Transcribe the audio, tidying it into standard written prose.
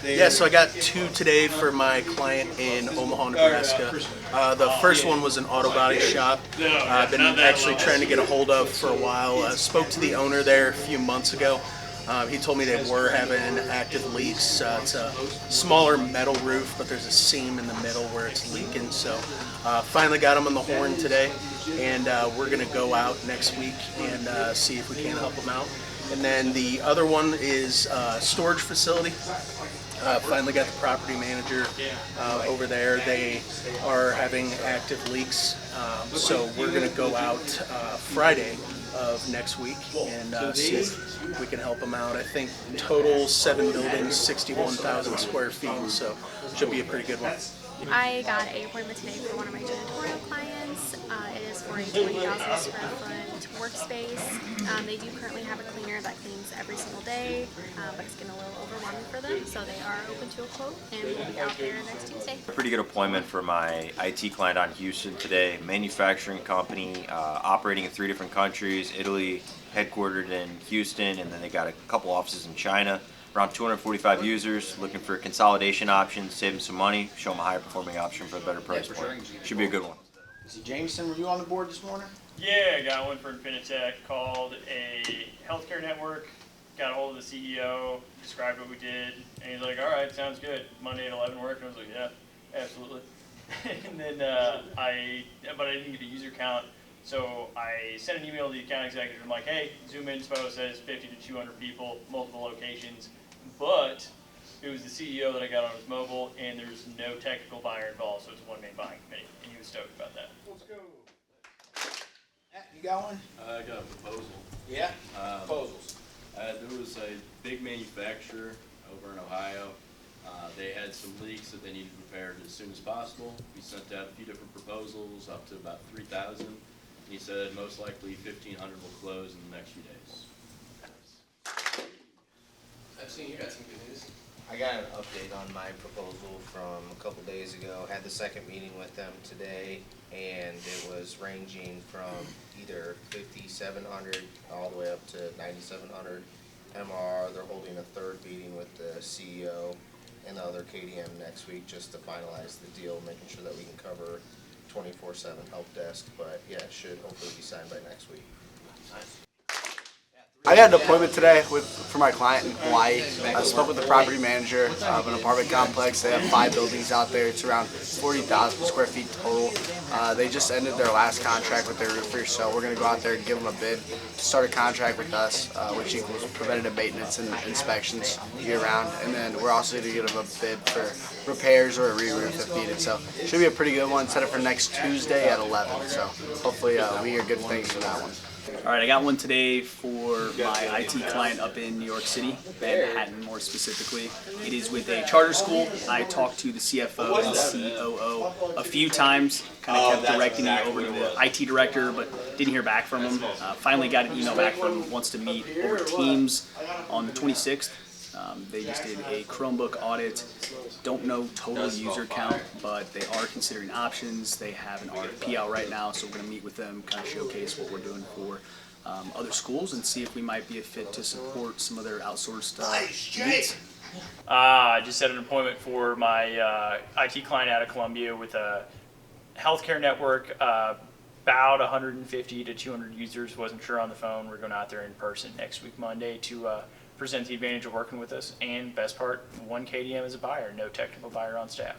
Yeah, so I got 2 today for my client in Omaha, Nebraska. The first one was an auto body shop I've been actually trying to get a hold of for a while. I spoke to the owner there a few months ago. He told me they were having active leaks. It's a smaller metal roof, but there's a seam in the middle where it's leaking. So finally got him on the horn today, and we're going to go out next week and see if we can help them out. And then the other one is a storage facility. Finally got the property manager over there. They are having active leaks, so we're going to go out Friday of next week and see if we can help them out. I think total 7 buildings, 61,000 square feet, so should be a pretty good one. I got an appointment today for one of my janitorial clients. It is for a 20,000 square foot workspace. They do currently have a cleaner that cleans every single day, but it's getting a little overwhelming for them, so they are open to a quote, and we'll be out there next Tuesday. A pretty good appointment for my IT client on Houston today. Manufacturing company operating in 3 different countries, Italy, headquartered in Houston, and then they got a couple offices in China. Around 245 users, looking for consolidation options, saving some money, show them a higher performing option for a better price point. Should be a good one. See Jamison, were you on the board this morning? Yeah, I got one for Infinitech called a healthcare network. Got a hold of the CEO, described what we did, and he's like, all right, sounds good. Monday at 11 work, and I was like, yeah, absolutely. And then but I didn't get a user count, so I sent an email to the account executive. I'm like, hey, Zoom Inspo says 50 to 200 people, multiple locations, but it was the CEO that I got on his mobile, and there's no technical buyer involved, so it's a one-man buying committee, and he was stoked about that. Let's go. Matt, you got one? I got a proposal. Yeah? Proposals. There was a big manufacturer over in Ohio. They had some leaks that they needed repaired as soon as possible. We sent out a few different proposals, up to about 3,000. He said most likely 1,500 will close in the next few days. I've seen you got some good news. I got an update on my proposal from a couple days ago. Had the second meeting with them today, and it was ranging from either 5,700 all the way up to 9,700 MR. They're holding a third meeting with the CEO and the other KDM next week just to finalize the deal, making sure that we can cover 24/7 help desk. But yeah, it should hopefully be signed by next week. Nice. I got an appointment today for my client in Hawaii. I spoke with the property manager of an apartment complex. They have 5 buildings out there. It's around 40,000 square feet total. They just ended their last contract with their roofer, so we're going to go out there and give them a bid to start a contract with us, which equals preventative maintenance and inspections year-round. And then we're also going to give them a bid for repairs or a re-roof if needed. So it should be a pretty good one. Set it for next Tuesday at 11. So hopefully we hear good things from that one. All right, I got one today for my IT client up in New York City, Manhattan more specifically. It is with a charter school. I talked to the CFO and COO a few times, kind of kept directing me over to the IT director, but didn't hear back from him. Finally got an email back from him, wants to meet over Teams on the 26th. They just did a Chromebook audit. Don't know total user count, but they are considering options. They have an RFP out right now, so we're going to meet with them, kind of showcase what we're doing for other schools and see if we might be a fit to support some of their outsourced needs. I just set an appointment for my IT client out of Columbia with a healthcare network, about 150 to 200 users. Wasn't sure on the phone. We're going out there in person next week, Monday, to present the advantage of working with us, and best part, 1 KDM as a buyer, no technical buyer on staff.